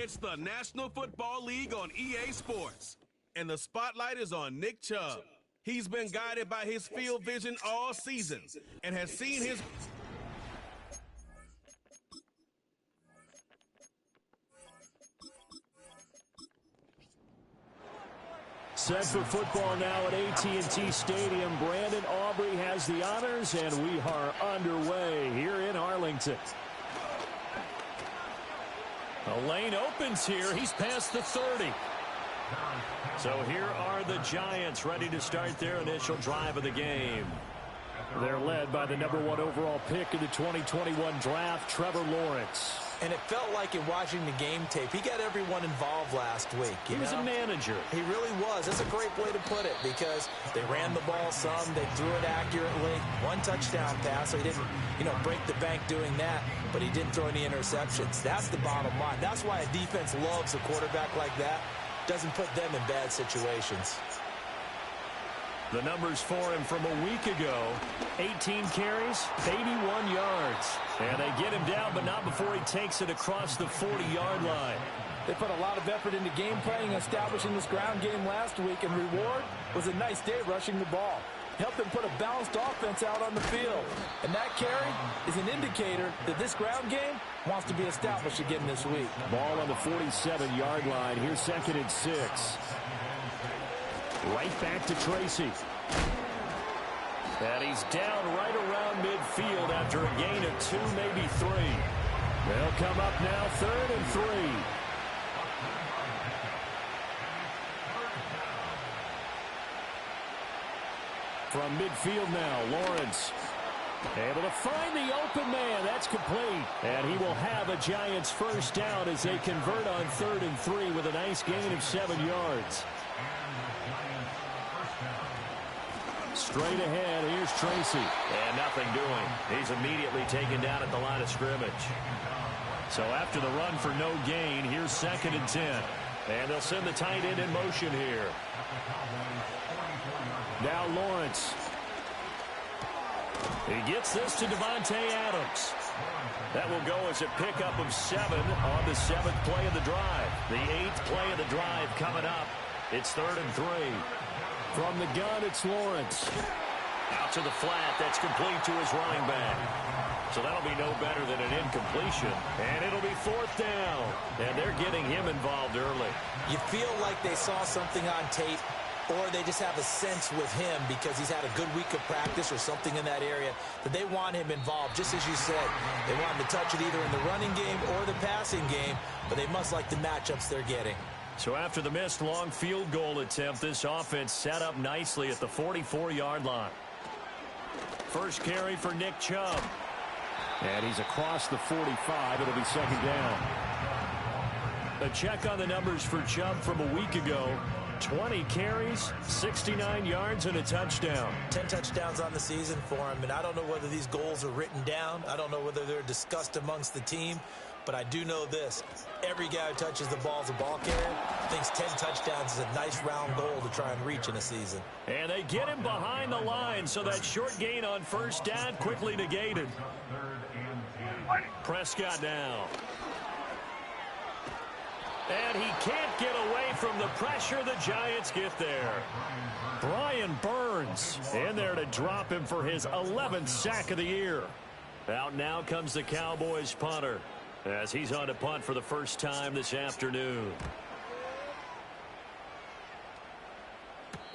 It's the National Football League on EA Sports, and the spotlight is on Nick Chubb. He's been guided by his field vision all season and has seen his... Set for football now at AT&T Stadium. Brandon Aubrey has the honors, and we are underway here in Arlington. The lane opens here. He's past the 30. So here are the Giants ready to start their initial drive of the game. They're led by the #1 overall pick in the 2021 draft, Trevor Lawrence. And it felt like in watching the game tape, he got everyone involved last week. He was a manager. He really was. That's a great way to put it because they ran the ball some. They threw it accurately. One touchdown pass, so he didn't, break the bank doing that, but he didn't throw any interceptions. That's the bottom line. That's why a defense loves a quarterback like that. Doesn't put them in bad situations. The numbers for him from a week ago: 18 carries, 81 yards. And they get him down, but not before he takes it across the 40-yard line. They put a lot of effort into game planning and establishing this ground game last week, and reward was a nice day rushing the ball. Helped them put a balanced offense out on the field. And that carry is an indicator that this ground game wants to be established again this week. Ball on the 47-yard line. Here's 2nd and 6. Right back to Tracy. And he's down right around midfield after a gain of 2, maybe 3. They'll come up now 3rd and 3. From midfield now, Lawrence able to find the open man. That's complete. And he will have a Giants first down as they convert on 3rd and 3 with a nice gain of 7 yards. Straight ahead, here's Tracy. And nothing doing. He's immediately taken down at the line of scrimmage. So after the run for no gain, here's 2nd and 10. And they'll send the tight end in motion here. Now Lawrence. He gets this to Devontae Adams. That will go as a pickup of 7 on the 7th play of the drive. The 8th play of the drive coming up. It's 3rd and 3. From the gun, it's Lawrence. Out to the flat. That's complete to his running back. So that'll be no better than an incompletion. And it'll be 4th down. And they're getting him involved early. You feel like they saw something on tape, or they just have a sense with him because he's had a good week of practice or something in that area that they want him involved. Just as you said, they want him to touch it either in the running game or the passing game, but they must like the matchups they're getting. So after the missed long field goal attempt, this offense set up nicely at the 44-yard line. First carry for Nick Chubb. And he's across the 45. It'll be 2nd down. A check on the numbers for Chubb from a week ago. 20 carries, 69 yards, and a touchdown. 10 touchdowns on the season for him, and I don't know whether these goals are written down. I don't know whether they're discussed amongst the team, but I do know this. Every guy who touches the ball as a ball carrier thinks 10 touchdowns is a nice round goal to try and reach in a season. And they get him behind the line, so that short gain on first down quickly negated. Prescott now. And he can't get away from the pressure. The Giants get there. Brian Burns in there to drop him for his 11th sack of the year. Out now comes the Cowboys punter as he's on to punt for the first time this afternoon.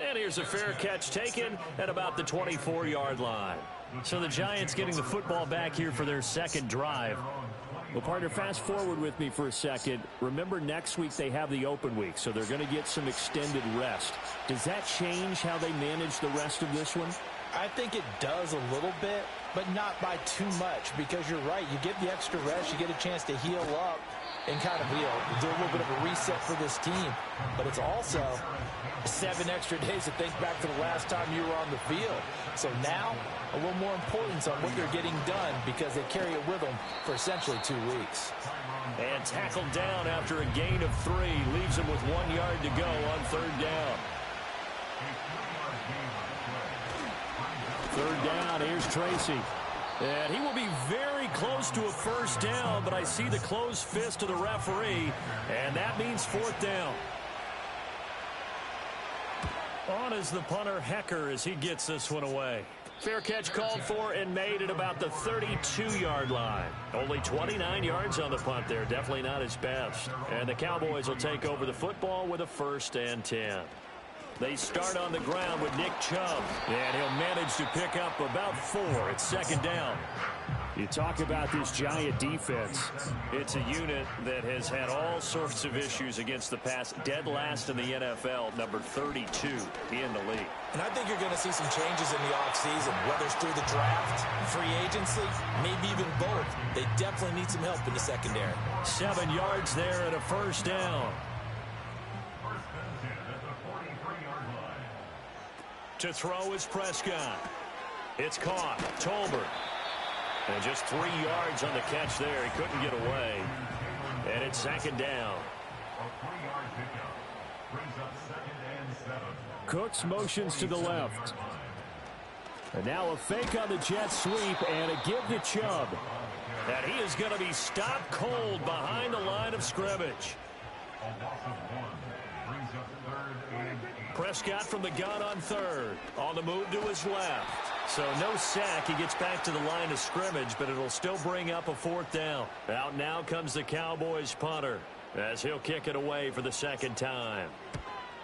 And here's a fair catch taken at about the 24-yard line. So the Giants getting the football back here for their 2nd drive. Well, partner, fast forward with me for a second. Remember, next week they have the open week, so they're going to get some extended rest. Does that change how they manage the rest of this one? I think it does a little bit, but not by too much, because you're right. You get the extra rest. You get a chance to heal up and kind of, do a little bit of a reset for this team. But it's also 7 extra days to think back to the last time you were on the field. So now, a little more importance on what they're getting done because they carry it with them for essentially 2 weeks. And tackled down after a gain of 3. Leaves him with 1 yard to go on 3rd down. 3rd down, here's Tracy. And he will be very close to a first down, but I see the closed fist of the referee, and that means fourth down. On is the punter, Hecker, as he gets this one away. Fair catch called for and made at about the 32-yard line. Only 29 yards on the punt there. Definitely not his best. And the Cowboys will take over the football with a 1st and 10. They start on the ground with Nick Chubb, and he'll manage to pick up about 4. It's 2nd down. You talk about this Giant defense. It's a unit that has had all sorts of issues against the pass. Dead last in the NFL, number 32 in the league. And I think you're going to see some changes in the offseason, whether it's through the draft, free agency, maybe even both. They definitely need some help in the secondary. 7 yards there and a 1st down. To throw is Prescott. It's caught. Tolbert. And just 3 yards on the catch there. He couldn't get away. And it's 2nd down. Cooks motions to the left. And now a fake on the jet sweep and a give to Chubb. And he is going to be stopped cold behind the line of scrimmage. Prescott from the gun on 3rd. On the move to his left. So no sack. He gets back to the line of scrimmage, but it'll still bring up a 4th down. Out now comes the Cowboys punter as he'll kick it away for the 2nd time.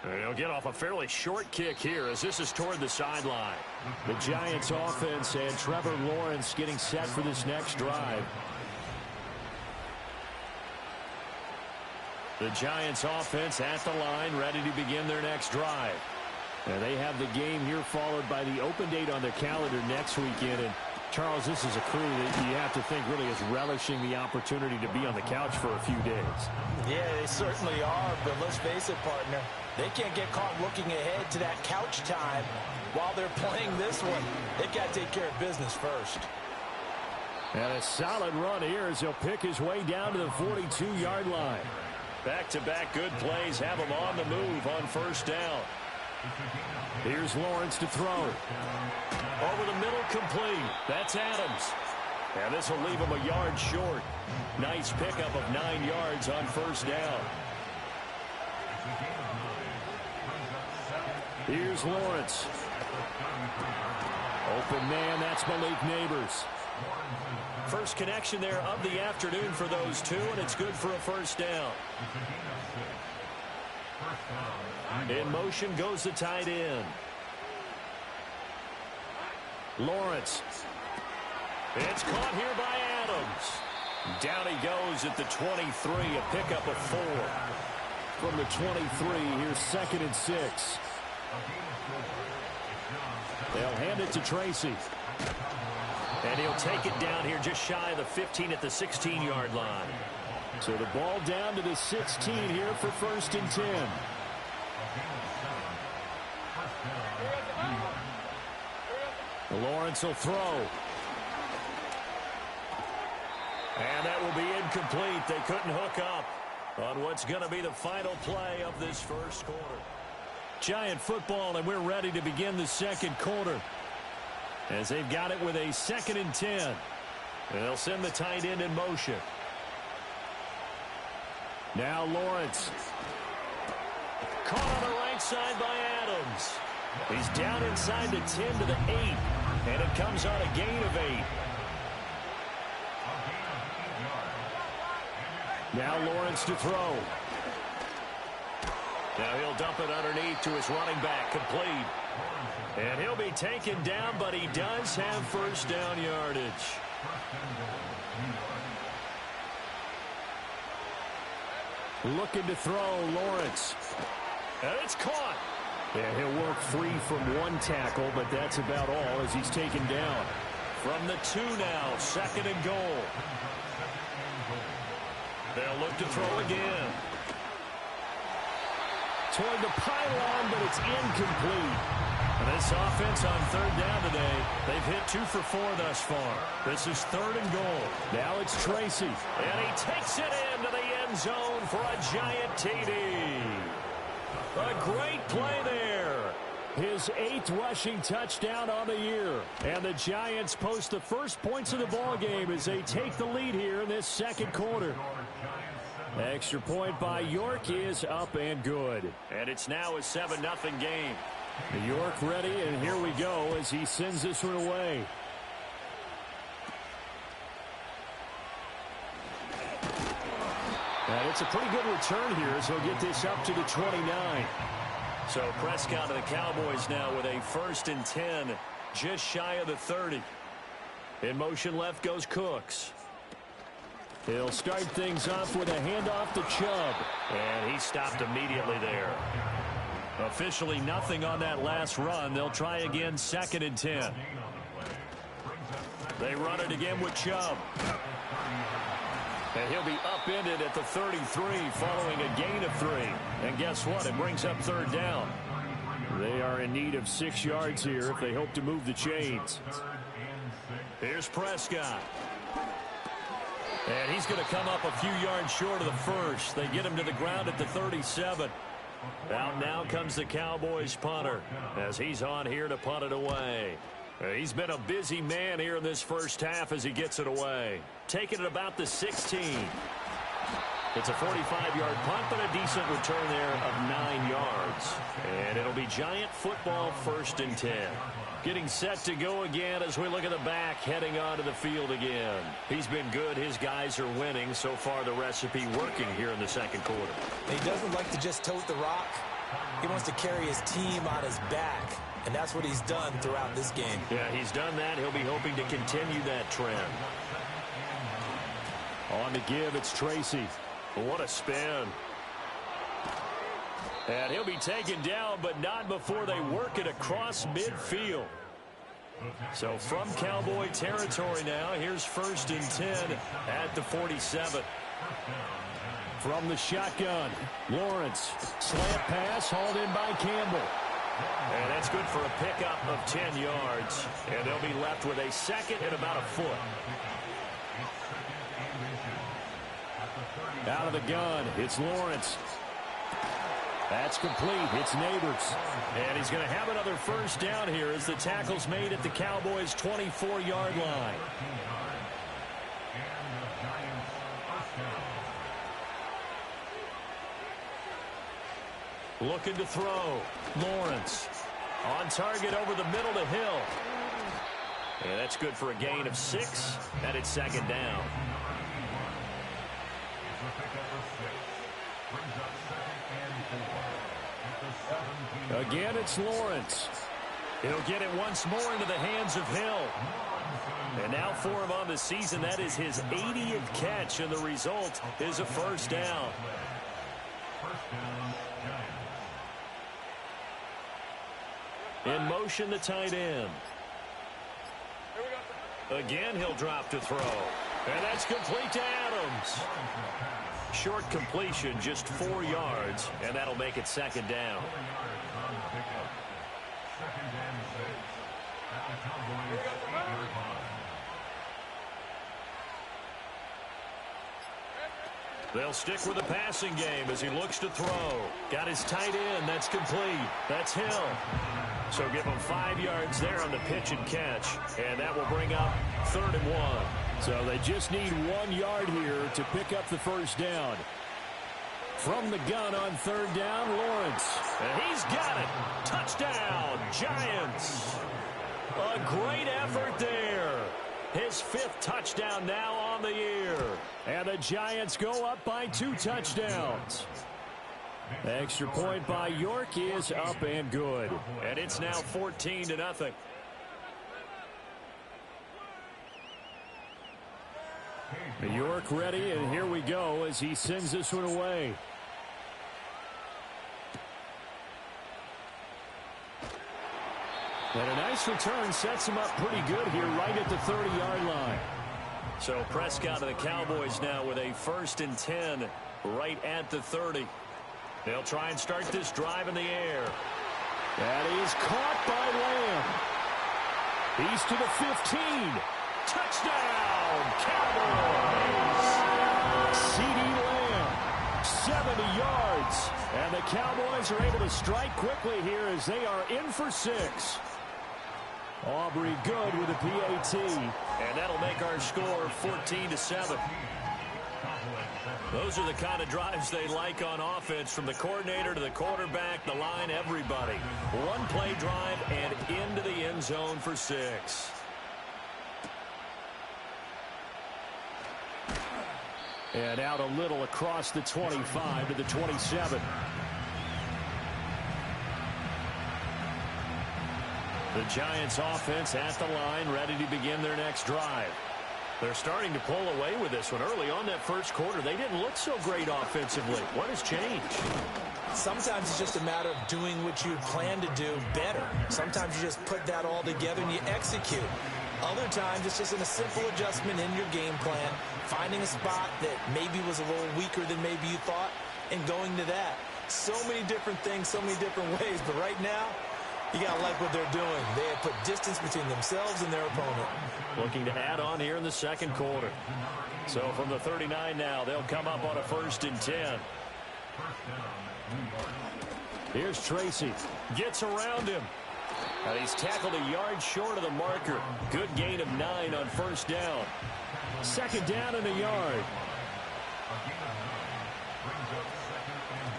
And he'll get off a fairly short kick here as this is toward the sideline. The Giants offense and Trevor Lawrence getting set for this next drive. The Giants offense at the line, ready to begin their next drive. And they have the game here followed by the open date on their calendar next weekend. And Charles, this is a crew that you have to think really is relishing the opportunity to be on the couch for a few days. Yeah, they certainly are, but let's face it, partner. They can't get caught looking ahead to that couch time while they're playing this one. They've got to take care of business first. And a solid run here as he'll pick his way down to the 42-yard line. Back-to-back good plays have him on the move on 1st down. Here's Lawrence to throw. Over the middle, complete. That's Adams. And this will leave him a yard short. Nice pickup of 9 yards on 1st down. Here's Lawrence. Open man, that's Malik Neighbors. First connection there of the afternoon for those two, and it's good for a 1st down. In motion goes the tight end. Lawrence. It's caught here by Adams. Down he goes at the 23, a pickup of 4. From the 23, here's 2nd and 6. They'll hand it to Tracy. And he'll take it down here just shy of the 15 at the 16-yard line. So the ball down to the 16 here for 1st and 10. Lawrence will throw. And that will be incomplete. They couldn't hook up on what's going to be the final play of this 1st quarter. Giant football, and we're ready to begin the 2nd quarter. As they've got it with a 2nd and 10. And they'll send the tight end in motion. Now Lawrence. Caught on the right side by Adams. He's down inside the 10 to the 8. And it comes on a gain of 8. Now Lawrence to throw. Now he'll dump it underneath to his running back, complete. And he'll be taken down, but he does have 1st down yardage. Looking to throw, Lawrence. And it's caught. And he'll work free from one tackle, but that's about all as he's taken down. From the 2 now, 2nd and goal. They'll look to throw again. Toward the pylon, but it's incomplete. And this offense on 3rd down today, they've hit 2 for 4 thus far. This is 3rd and goal. Now it's Tracy. And he takes it into the end zone for a giant TD. A great play there. His 8th rushing touchdown on the year. And the Giants post the first points of the ball game as they take the lead here in this second quarter. Extra point by York is up and good. And it's now a 7-0 game. York ready, and here we go as he sends this one away. And it's a pretty good return here, so he'll get this up to the 29. So Prescott of the Cowboys now with a 1st and 10, just shy of the 30. In motion left goes Cooks. He'll start things off with a handoff to Chubb. And he stopped immediately there. Officially nothing on that last run. They'll try again 2nd and 10. They run it again with Chubb. And he'll be upended at the 33 following a gain of 3. And guess what? It brings up 3rd down. They are in need of 6 yards here if they hope to move the chains. Here's Prescott. And he's going to come up a few yards short of the first. They get him to the ground at the 37. Out now comes the Cowboys punter as he's on here to punt it away. He's been a busy man here in this first half as he gets it away. Taking it about the 16. It's a 45-yard punt, but a decent return there of 9 yards. And it'll be Giant football 1st and 10. Getting set to go again as we look at the back, heading onto the field again. He's been good. His guys are winning. So far, the recipe working here in the second quarter. He doesn't like to just tote the rock. He wants to carry his team on his back. And that's what he's done throughout this game. Yeah, he's done that. He'll be hoping to continue that trend. On to give, it's Tracy. What a spin. And he'll be taken down, but not before they work it across midfield. So from Cowboy territory now, here's 1st and 10 at the 47. From the shotgun, Lawrence. Slant pass hauled in by Campbell. And that's good for a pickup of 10 yards. And they'll be left with a 2nd and about a foot. Out of the gun, it's Lawrence. That's complete. It's Neighbors. And he's going to have another 1st down here as the tackle's made at the Cowboys' 24-yard line. Looking to throw. Lawrence on target over the middle to Hill. And that's good for a gain of 6. And it's 2nd down. Again, it's Lawrence. He'll get it once more into the hands of Hill. And now for him on the season, that is his 80th catch, and the result is a 1st down. In motion, the tight end. Again, he'll drop to throw. And that's complete to Adams. Short completion, just 4 yards, and that'll make it 2nd down. They'll stick with the passing game as he looks to throw. Got his tight end. That's complete. That's Hill. So give him 5 yards there on the pitch and catch. And that will bring up 3rd and 1. So they just need 1 yard here to pick up the 1st down. From the gun on 3rd down, Lawrence. And he's got it. Touchdown, Giants. A great effort there. His 5th touchdown now on the year. And the Giants go up by 2 touchdowns. Extra point by York is up and good. And it's now 14-0. York ready, and here we go as he sends this one away. And a nice return sets him up pretty good here right at the 30-yard line. So Prescott of the Cowboys now with a 1st and 10 right at the 30. They'll try and start this drive in the air. That is caught by Lamb. He's to the 15. Touchdown, Cowboys! CeeDee Lamb, 70 yards. And the Cowboys are able to strike quickly here as they are in for 6. Aubrey good with a PAT. And that'll make our score 14-7. Those are the kind of drives they like on offense, from the coordinator to the quarterback, the line, everybody. One play drive and into the end zone for 6. And out a little across the 25 to the 27. The Giants offense at the line, ready to begin their next drive. They're starting to pull away with this one. Early on that first quarter, they didn't look so great offensively. What has changed? Sometimes it's just a matter of doing what you plan to do better. Sometimes you just put that all together and you execute. Other times it's just a simple adjustment in your game plan, finding a spot that maybe was a little weaker than maybe you thought, and going to that. So many different things, so many different ways, but right now, you got to like what they're doing. They have put distance between themselves and their opponent. Looking to add on here in the second quarter. So from the 39 now, they'll come up on a 1st and 10. Here's Tracy. Gets around him. And he's tackled a yard short of the marker. Good gain of 9 on 1st down. 2nd down and a yard.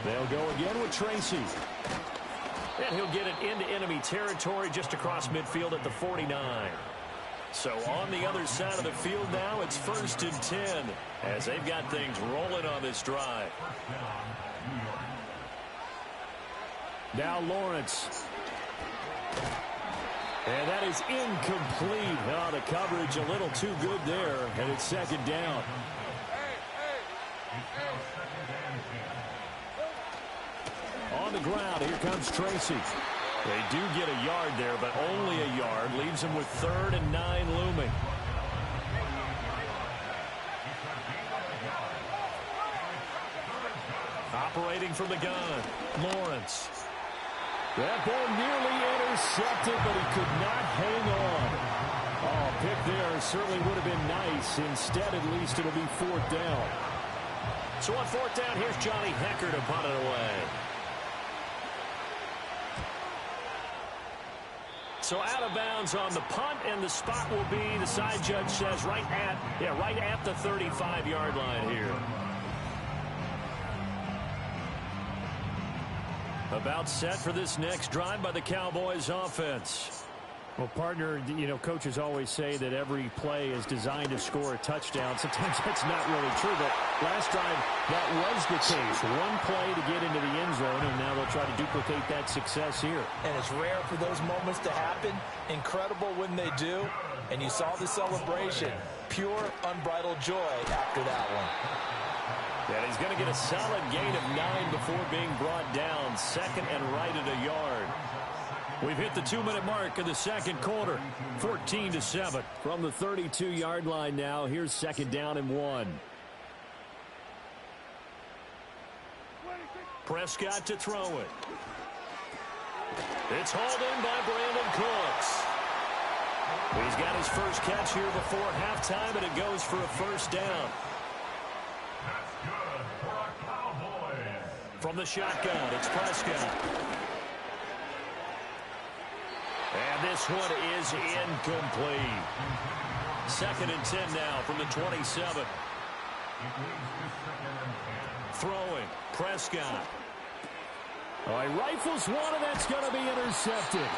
They'll go again with Tracy. And he'll get it into enemy territory just across midfield at the 49. So on the other side of the field now, it's 1st and 10 as they've got things rolling on this drive. Now Lawrence. And that is incomplete. Oh, the coverage a little too good there, and it's 2nd down. On the ground, here comes Tracy. They do get a yard there, but only a yard. Leaves them with 3rd and 9 looming. Operating from the gun, Lawrence. That ball nearly intercepted, but he could not hang on. Oh, pick there certainly would have been nice. Instead, at least it'll be 4th down. So on 4th down, here's Johnny Hekker to punt it away. So out of bounds on the punt, and the spot will be, the side judge says, right at the 35-yard line here. About set for this next drive by the Cowboys offense. Well, partner, you know, coaches always say that every play is designed to score a touchdown. Sometimes that's not really true, but last drive, that was the case. One play to get into the end zone, and now they'll try to duplicate that success here. And it's rare for those moments to happen. Incredible when they do. And you saw the celebration. Pure, unbridled joy after that one. And he's going to get a solid gain of 9 before being brought down. 2nd and right at a yard. We've hit the 2-minute mark of the second quarter. 14-7. From the 32-yard line now, here's 2nd down and 1. Prescott to throw it. It's hauled in by Brandon Cooks. He's got his first catch here before halftime, and it goes for a 1st down. From the shotgun, it's Prescott. And this one is incomplete. 2nd and 10 now from the 27. Throwing, Prescott. Oh, he rifles one, and that's going to be intercepted.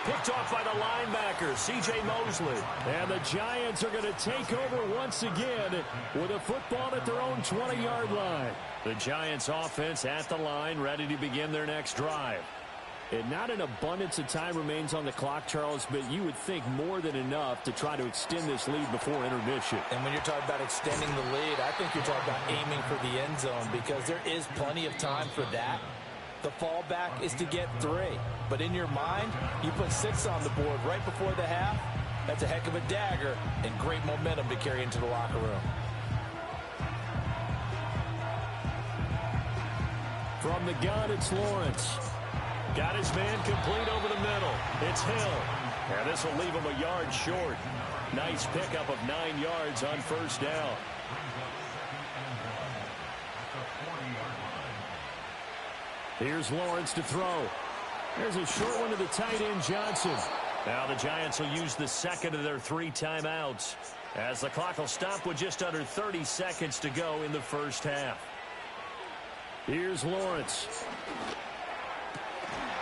Picked off by the linebacker, C.J. Mosley. And the Giants are going to take over once again with a football at their own 20-yard line. The Giants offense at the line, ready to begin their next drive. And not an abundance of time remains on the clock, Charles, but you would think more than enough to try to extend this lead before intermission. And when you're talking about extending the lead, I think you're talking about aiming for the end zone, because there is plenty of time for that. The fallback is to get 3. But in your mind, you put 6 on the board right before the half. That's a heck of a dagger and great momentum to carry into the locker room. From the gun, it's Lawrence. Got his man complete over the middle. It's Hill. And this will leave him a yard short. Nice pickup of 9 yards on 1st down. Here's Lawrence to throw. There's a short one to the tight end, Johnson. Now the Giants will use the second of their 3 timeouts, as the clock will stop with just under 30 seconds to go in the first half. Here's Lawrence.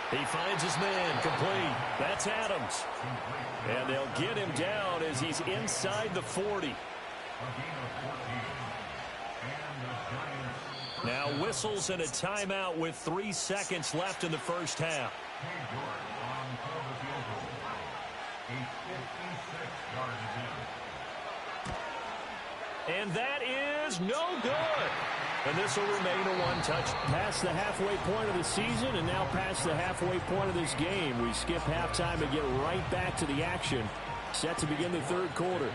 He finds his man, complete. That's Adams. And they'll get him down as he's inside the 40. Now whistles and a timeout with 3 seconds left in the first half. And that is no good. And this will remain a one-touch. Past the halfway point of the season and now past the halfway point of this game. We skip halftime and get right back to the action. Set to begin the third quarter.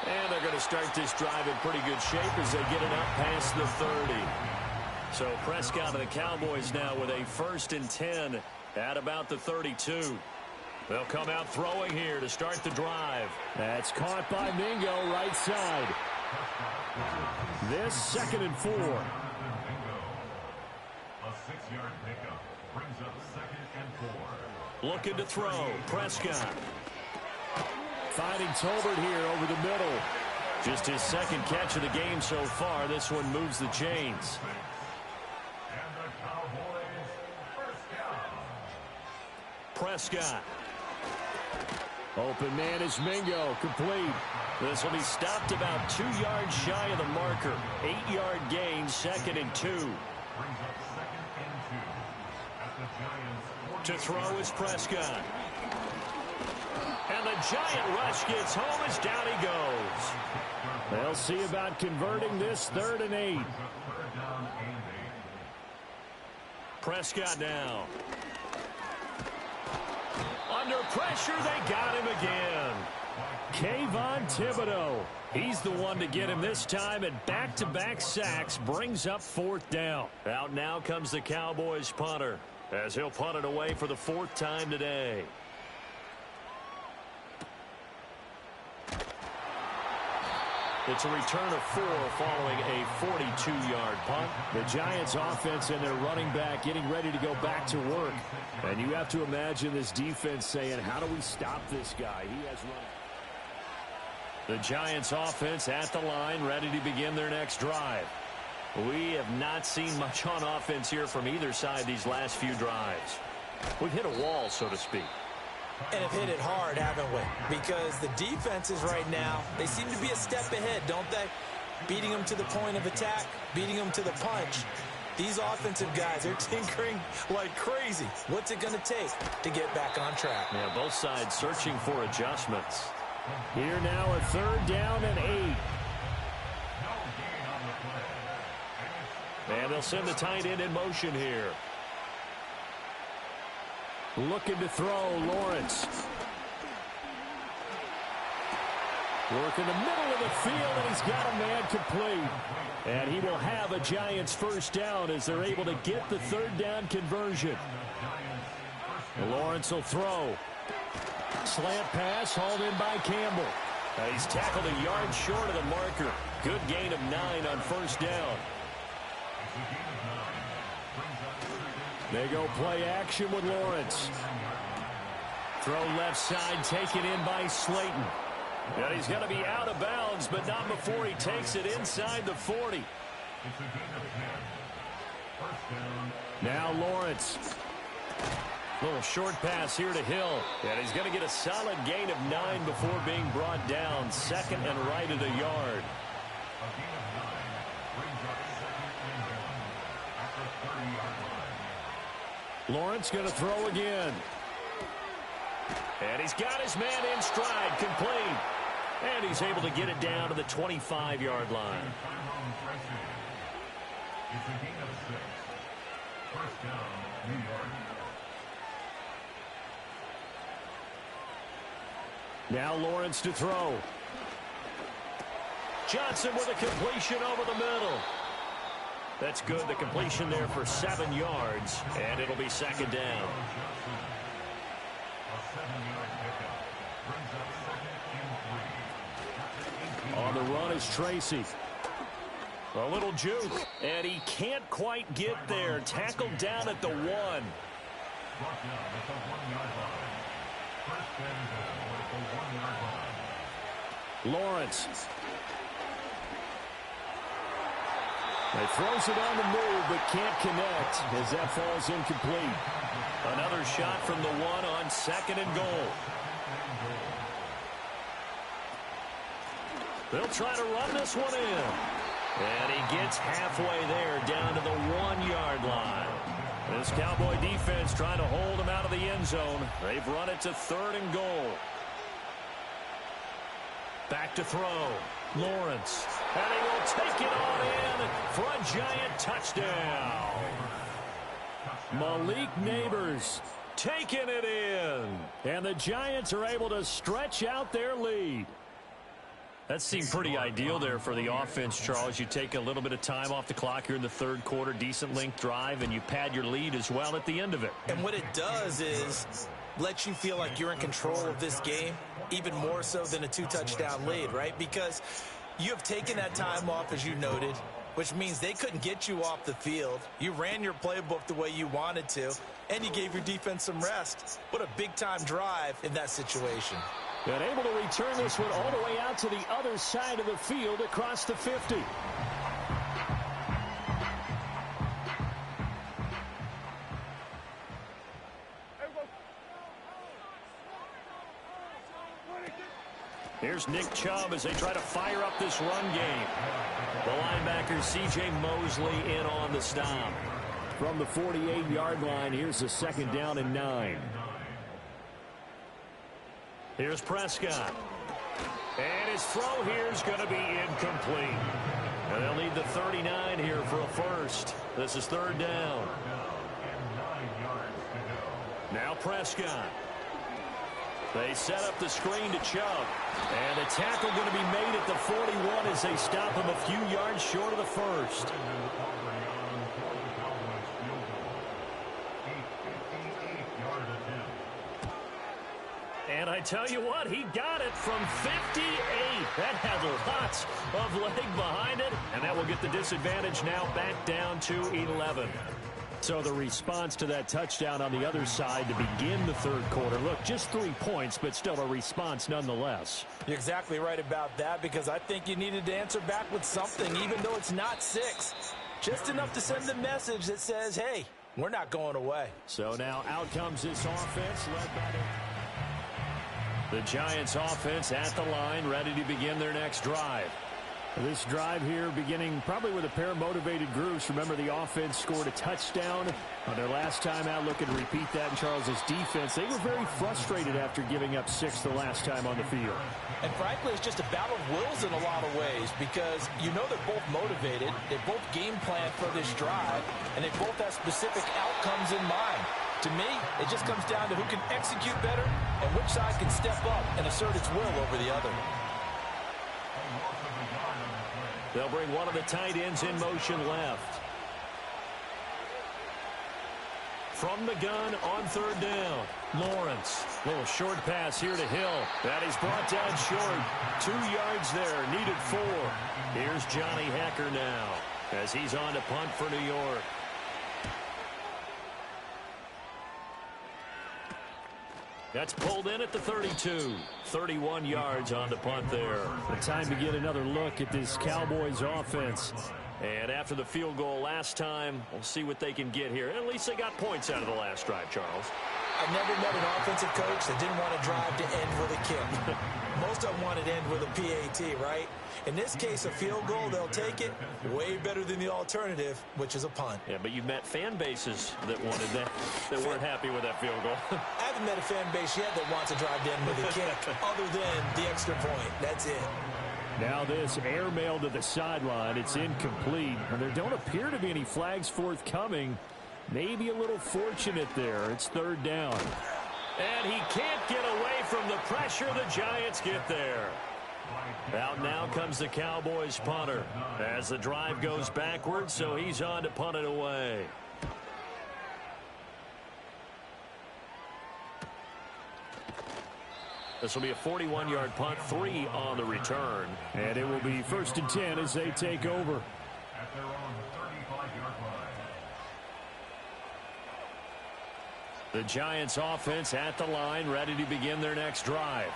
And they're going to start this drive in pretty good shape as they get it up past the 30. So Prescott and the Cowboys now with a 1st and 10 at about the 32. They'll come out throwing here to start the drive. That's caught by Mingo, right side. This 2nd and 4. A 6-yard pickup brings up 2nd and 4. Looking to throw, Prescott. Finding Tolbert here over the middle. Just his 2nd catch of the game so far. This one moves the chains. And the Cowboys first down. Prescott. Open man is Mingo, complete. This will be stopped about 2 yards shy of the marker. 8-yard gain, 2nd and 2. Brings up 2nd and 2 at the Giants. To throw is Prescott. And the Giant rush gets home as down he goes. They'll see about converting this 3rd and 8. Prescott now. Under pressure, they got him again. Kayvon Thibodeaux. He's the one to get him this time, and back-to-back sacks brings up 4th down. Out now comes the Cowboys punter, as he'll punt it away for the 4th time today. It's a return of 4 following a 42-yard punt. The Giants offense and their running back getting ready to go back to work. And you have to imagine this defense saying, how do we stop this guy? He has run. The Giants offense at the line, ready to begin their next drive. We have not seen much on offense here from either side these last few drives. We've hit a wall, so to speak. And have hit it hard, haven't we? Because the defenses right now, they seem to be a step ahead, don't they? Beating them to the point of attack, beating them to the punch. These offensive guys are tinkering like crazy. What's it going to take to get back on track? Yeah, both sides searching for adjustments. Here now a 3rd down and 8. And they'll send the tight end in motion here. Looking to throw, Lawrence. Working the middle of the field, and he's got a man complete. And he will have a Giants 1st down as they're able to get the 3rd down conversion. Lawrence will throw. Slant pass hauled in by Campbell. He's tackled a yard short of the marker. Good gain of 9 on 1st down. They go play action with Lawrence. Throw left side, taken in by Slayton. And he's going to be out of bounds, but not before he takes it inside the 40. Now Lawrence. Little short pass here to Hill. And he's going to get a solid gain of 9 before being brought down. 2nd and right at a yard. Lawrence going to throw again. And he's got his man in stride, complete. And he's able to get it down to the 25-yard line. It's a gain of 6. First down, New York. Now Lawrence to throw. Johnson with a completion over the middle. That's good. The completion there for 7 yards. And it'll be 2nd down. On the run is Tracy. A little juke, and he can't quite get there. Tackled down at the 1. Brought down at the 1-yard line. First and goal at the 1-yard line. Lawrence. He throws it on the move, but can't connect as that falls incomplete. Another shot from the 1 on 2nd and goal. They'll try to run this one in. And he gets halfway there, down to the 1-yard line. This Cowboy defense trying to hold him out of the end zone. They've run it to 3rd and goal. Back to throw. Lawrence. And he will take it on in for a giant touchdown. Malik Neighbors taking it in. And the Giants are able to stretch out their lead. That seemed pretty ideal there for the offense, Charles. You take a little bit of time off the clock here in the 3rd quarter, decent length drive, and you pad your lead as well at the end of it. And what it does is let you feel like you're in control of this game, even more so than a 2-touchdown lead, right? Because you have taken that time off, as you noted, which means they couldn't get you off the field. You ran your playbook the way you wanted to, and you gave your defense some rest. What a big-time drive in that situation. And able to return this one all the way out to the other side of the field across the 50. Here's Nick Chubb as they try to fire up this run game. The linebacker C.J. Mosley in on the stop. From the 48-yard line, here's the 2nd down and 9. Here's Prescott. And his throw here is going to be incomplete. And they'll need the 39 here for a first. This is 3rd down. Now Prescott. They set up the screen to Chubb. And a tackle going to be made at the 41 as they stop him a few yards short of the first. And I tell you what, he got it from 58. That had lots of leg behind it. And that will get the disadvantage now back down to 11. So the response to that touchdown on the other side to begin the 3rd quarter. Look, just 3 points, but still a response nonetheless. You're exactly right about that, because I think you needed to answer back with something, even though it's not 6. Just enough to send the message that says, hey, we're not going away. So now out comes this offense led by the Giants offense at the line, ready to begin their next drive. This drive here beginning probably with a pair of motivated groups. Remember, the offense scored a touchdown on their last time out. Looking to repeat that in Charles's defense. They were very frustrated after giving up 6 the last time on the field. And frankly, it's just a battle of wills in a lot of ways, because you know they're both motivated. They both game plan for this drive, and they both have specific outcomes in mind. To me, it just comes down to who can execute better and which side can step up and assert its will over the other. They'll bring one of the tight ends in motion left. From the gun on 3rd down, Lawrence. Little short pass here to Hill. That is brought down short. 2 yards there, needed 4. Here's Johnny Hekker now as he's on to punt for New York. That's pulled in at the 32. 31 yards on the punt there. The time to get another look at this Cowboys offense. And after the field goal last time, we'll see what they can get here. At least they got points out of the last drive, Charles. I've never met an offensive coach that didn't want to drive to end with a kick. Most of them wanted to end with a PAT, right? In this case, a field goal, they'll take it. Way better than the alternative, which is a punt. Yeah, but you've met fan bases that wanted that weren't happy with that field goal. I haven't met a fan base yet that wants to drive to end with a kick other than the extra point. That's it. Now this airmail to the sideline. It's incomplete. And there don't appear to be any flags forthcoming. Maybe a little fortunate there. It's 3rd down. And he can't get away from the pressure. The Giants get there. Out now comes the Cowboys punter as the drive goes backwards, so he's on to punt it away. This will be a 41-yard punt, 3 on the return. And it will be 1st and 10 as they take over. at their own 35-yard line. The Giants offense at the line, ready to begin their next drive.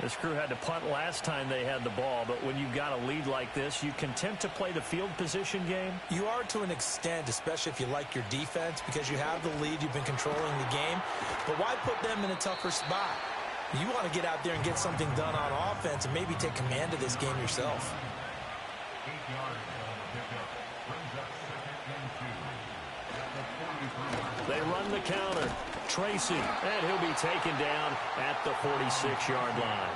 This crew had to punt last time they had the ball, but when you've got a lead like this, you content to play the field position game? You are to an extent, especially if you like your defense, because you have the lead, you've been controlling the game. But why put them in a tougher spot? You want to get out there and get something done on offense and maybe take command of this game yourself. 8 yards on the pickup. Brings up 2nd and 2. At the 43-yard line. They run the counter. Tracy, and he'll be taken down at the 46-yard line.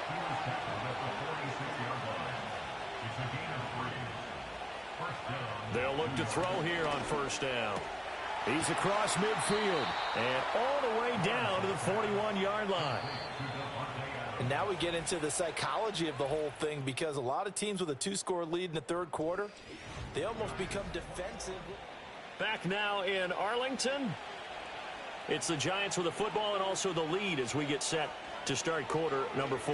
He was tackled at the 46-yard line. It's a gain of 3. First down. They'll look to throw here on first down. He's across midfield and all the way down to the 41-yard line. And now we get into the psychology of the whole thing, because a lot of teams with a 2-score lead in the third quarter, they almost become defensive. Back now in Arlington. It's the Giants with the football and also the lead as we get set to start quarter number 4.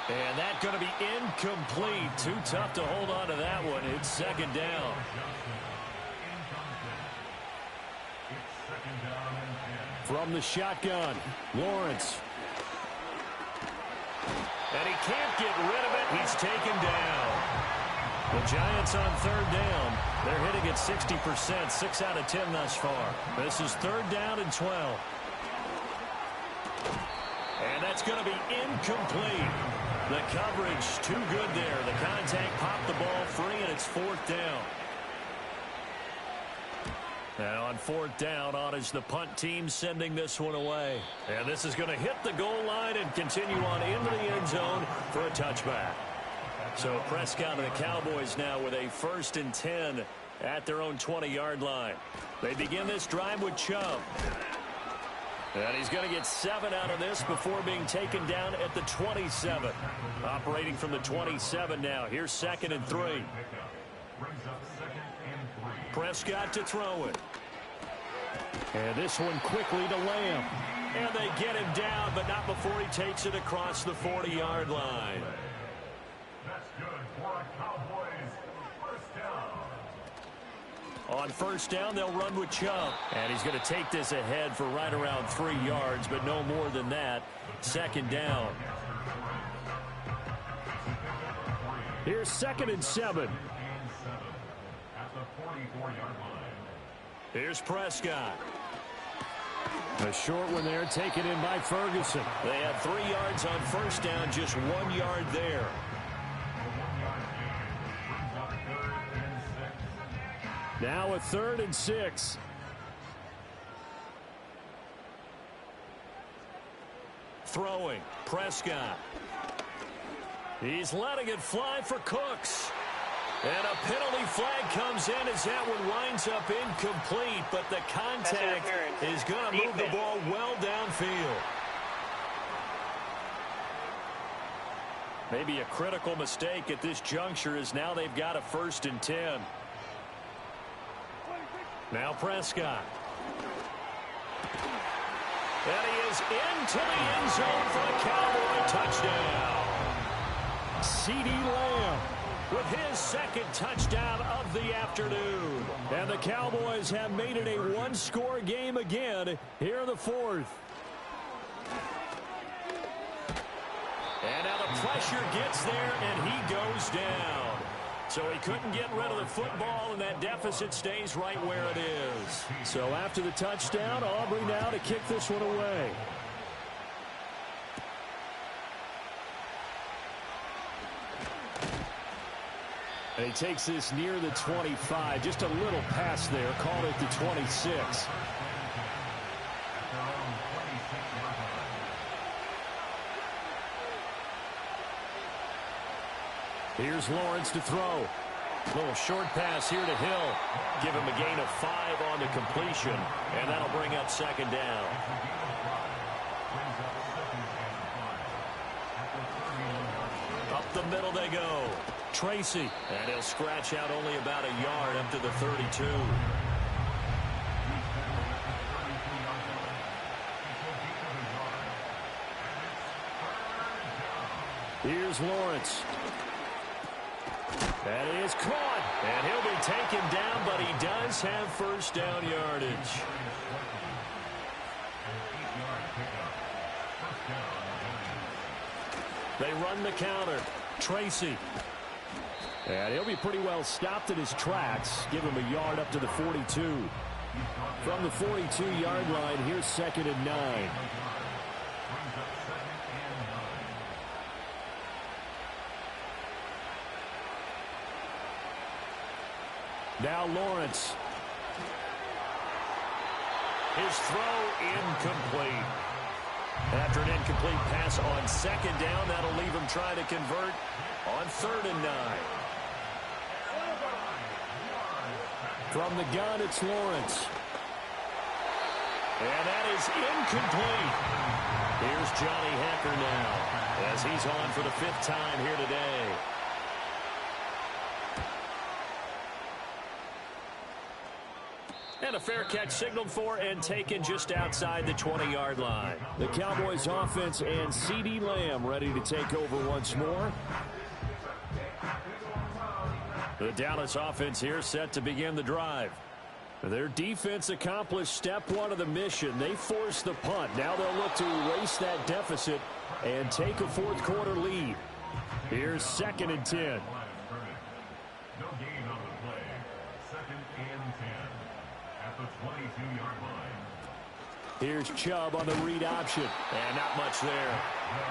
And that's going to be incomplete. Too tough to hold on to that one. It's second down. From the shotgun, Lawrence. And he can't get rid of it. He's taken down. The Giants on third down. They're hitting at 60%, 6 out of 10 thus far. This is third down and 12. And that's going to be incomplete. The coverage too good there. The contact popped the ball free, and it's fourth down. Now on fourth down, on is the punt team sending this one away. And this is going to hit the goal line and continue on into the end zone for a touchback. So Prescott and the Cowboys now with a 1st and 10 at their own 20-yard line. They begin this drive with Chubb. And he's going to get 7 out of this before being taken down at the 27. Operating from the 27 now. Here's 2nd and 3. Prescott to throw it. And this one quickly to Lamb. And they get him down, but not before he takes it across the 40-yard line. That's good for a Cowboys first down. On first down, they'll run with Chubb. And he's going to take this ahead for right around 3 yards, but no more than that. Second down. Here's 2nd and 7. At the 44-yard line. Here's Prescott. A short one there, taken in by Ferguson. They had 3 yards on first down, just 1 yard there. Now a 3rd and 6. Throwing, Prescott. He's letting it fly for Cooks. And a penalty flag comes in as that one winds up incomplete, but the contact is going to move the ball well downfield. Maybe a critical mistake at this juncture as now they've got a 1st and 10. Now Prescott. And he is into the end zone for a Cowboy touchdown. CeeDee Lamb with his 2nd touchdown of the afternoon. And the Cowboys have made it a 1-score game again here in the 4th. And now the pressure gets there, and he goes down. So he couldn't get rid of the football, and that deficit stays right where it is. So after the touchdown, Aubrey now to kick this one away. And he takes this near the 25. Just a little pass there. Called it the 26. Here's Lawrence to throw. Little short pass here to Hill. Give him a gain of 5 on the completion. And that'll bring up 2nd down. Up the middle they go. Tracy. And he'll scratch out only about a yard up to the 32. Here's Lawrence. That is caught. And he'll be taken down, but he does have first down yardage. They run the counter. Tracy. And he'll be pretty well stopped in his tracks. Give him a yard up to the 42. From the 42-yard line, here's 2nd and 9. Now Lawrence. His throw incomplete. After an incomplete pass on 2nd down, that'll leave him trying to convert on 3rd and 9. From the gun, it's Lawrence. And that is incomplete. Here's Johnny Hekker now as he's on for the 5th time here today. And a fair catch signaled for and taken just outside the 20-yard line. The Cowboys offense and CeeDee Lamb ready to take over once more. The Dallas offense here set to begin the drive. Their defense accomplished step 1 of the mission. They forced the punt. Now they'll look to erase that deficit and take a 4th quarter lead. Here's 2nd and 10. No gain on the play. 2nd and 10 at the 22-yard line. Here's Chubb on the read option. And not much there.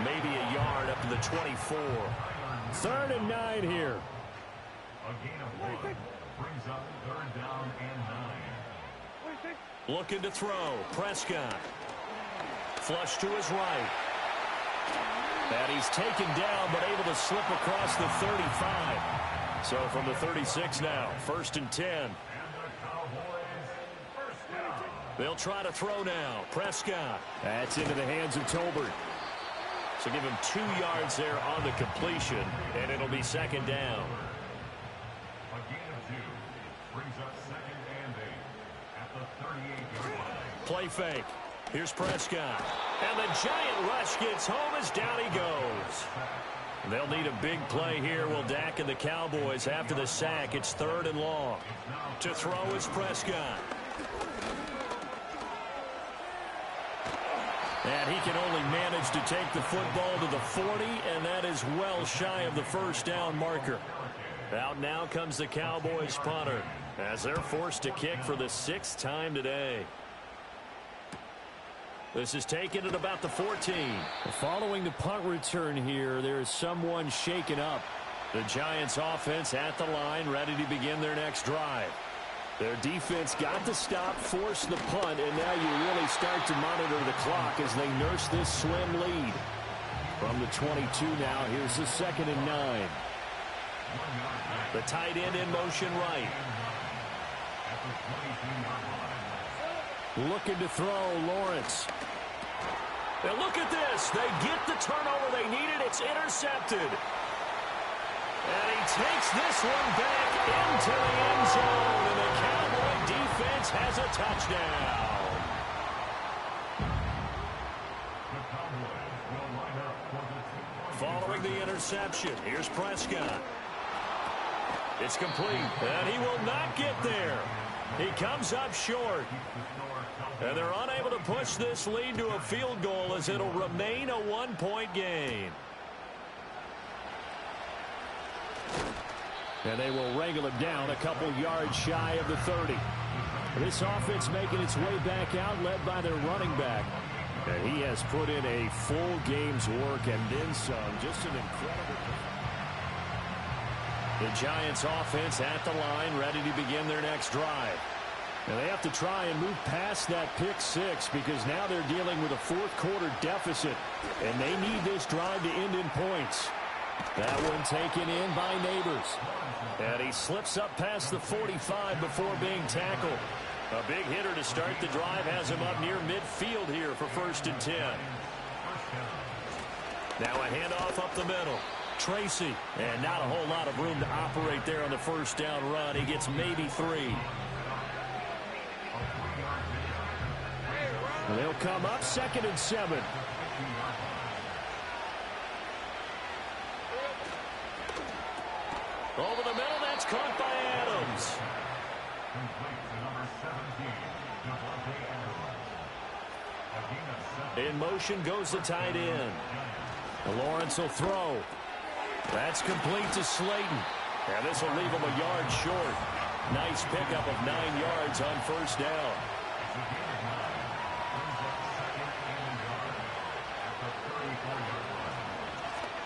Maybe a yard up to the 24. 3rd and 9 here. A gain of 1 brings up 3rd down and 9. Looking to throw. Prescott. Flush to his right. And he's taken down, but able to slip across the 35. So from the 36 now, 1st and 10. They'll try to throw now. Prescott. That's into the hands of Tolbert. So give him 2 yards there on the completion, and it'll be 2nd down. A gain of 2 brings up 2nd and 8 at the 38-yard line. Play fake. Here's Prescott. And the giant rush gets home as down he goes. They'll need a big play here, will Dak and the Cowboys after the sack. It's 3rd and long. To throw is Prescott. And he can only manage to take the football to the 40, and that is well shy of the 1st down marker. Out now comes the Cowboys punter as they're forced to kick for the 6th time today. This is taken at about the 14. Following the punt return here, there's someone shaken up. The Giants offense at the line, ready to begin their next drive. Their defense got to stop, force the punt, and now you really start to monitor the clock as they nurse this swim lead. From the 22 now, here's the 2nd and 9. The tight end in motion right. Looking to throw, Lawrence. Now look at this. They get the turnover they needed. It's intercepted. And he takes this one back into the end zone. And the Cowboy defense has a touchdown. Following the interception, here's Prescott. It's complete, and he will not get there. He comes up short. And they're unable to push this lead to a field goal as it'll remain a 1-point game. And they will wrangle it down a couple yards shy of the 30. This offense making its way back out, led by their running back. And he has put in a full game's work and then some. Just an incredible. The Giants offense at the line, ready to begin their next drive. And they have to try and move past that pick 6 because now they're dealing with a 4th quarter deficit. And they need this drive to end in points. That one taken in by Neighbors. And he slips up past the 45 before being tackled. A big hitter to start the drive has him up near midfield here for 1st and 10. Now a handoff up the middle. Tracy. And not a whole lot of room to operate there on the 1st down run. He gets maybe 3. They'll come up 2nd and 7. Over the middle, that's caught by Adams. Complete to number 17, Devontae Adams. Again, a 7. In motion goes the tight end. Lawrence will throw. That's complete to Slayton. And this will leave him a yard short. Nice pickup of 9 yards on first down.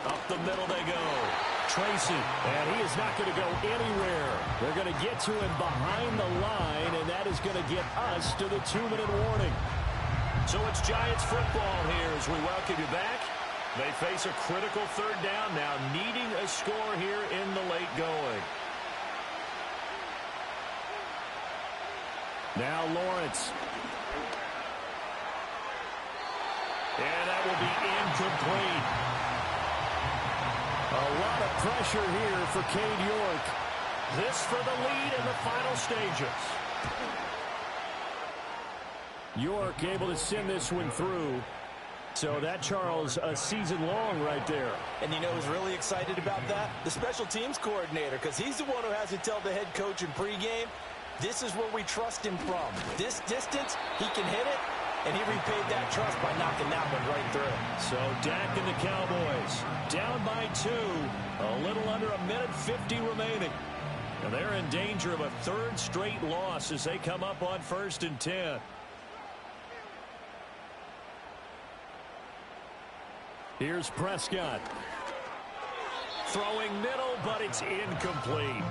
Up the middle they go. Tracy, and he is not going to go anywhere. They're going to get to him behind the line, and that is going to get us to the 2-minute warning. So it's Giants football here as we welcome you back. They face a critical third down now, needing a score here in the late going. Now Lawrence. And that will be incomplete. A lot of pressure here for Cade York. This for the lead in the final stages. York able to send this one through. So that, Charles, a season long right there. And you know who's really excited about that? The special teams coordinator, because he's the one who has to tell the head coach in pregame, this is where we trust him from. This distance, he can hit it, and he repaid that trust by knocking that one right through. So Dak and the Cowboys down by 2, a little under a minute 50 remaining. And they're in danger of a third straight loss as they come up on 1st and 10. Here's Prescott. Throwing middle, but it's incomplete.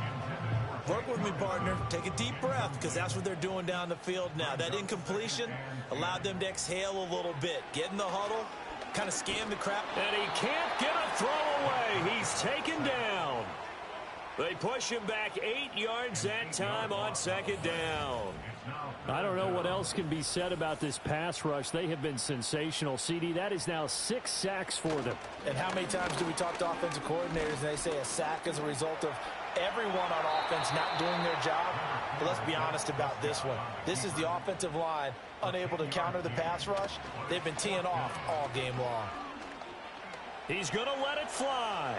Work with me, partner. Take a deep breath, because that's what they're doing down the field now. That incompletion allowed them to exhale a little bit. Get in the huddle, kind of scan the crap. And he can't get a throw away. He's taken down. They push him back 8 yards that time on 2nd down. I don't know what else can be said about this pass rush. They have been sensational. CD, that is now 6 sacks for them. And how many times do we talk to offensive coordinators and they say a sack is a result of everyone on offense not doing their job? But let's be honest about this one. This is the offensive line unable to counter the pass rush. They've been teeing off all game long. He's going to let it fly.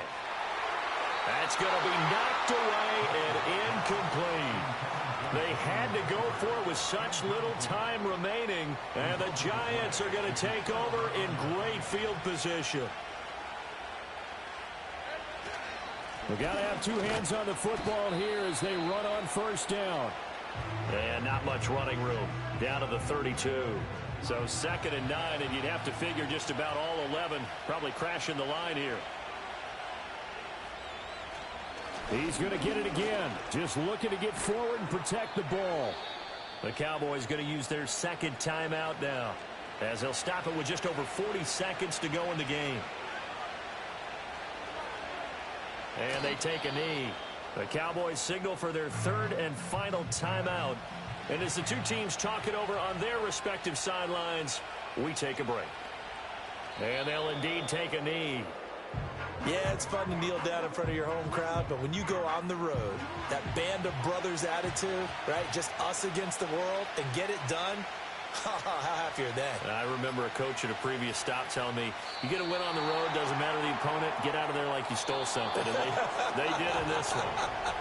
That's going to be knocked away and incomplete. They had to go for it with such little time remaining, and the Giants are going to take over in great field position. We've got to have 2 hands on the football here as they run on 1st down. And not much running room. Down to the 32. So 2nd and 9, and you'd have to figure just about all 11 probably crashing the line here. He's going to get it again. Just looking to get forward and protect the ball. The Cowboys going to use their 2nd timeout now, as they'll stop it with just over 40 seconds to go in the game. And they take a knee. The Cowboys signal for their 3rd and final timeout. And as the 2 teams talk it over on their respective sidelines, we take a break. And they'll indeed take a knee. Yeah, it's fun to kneel down in front of your home crowd, but when you go on the road, that band of brothers attitude, right, just us against the world, and get it done, how happy are they? I remember a coach at a previous stop telling me, you get a win on the road, doesn't matter the opponent, get out of there like you stole something. And they did in this one.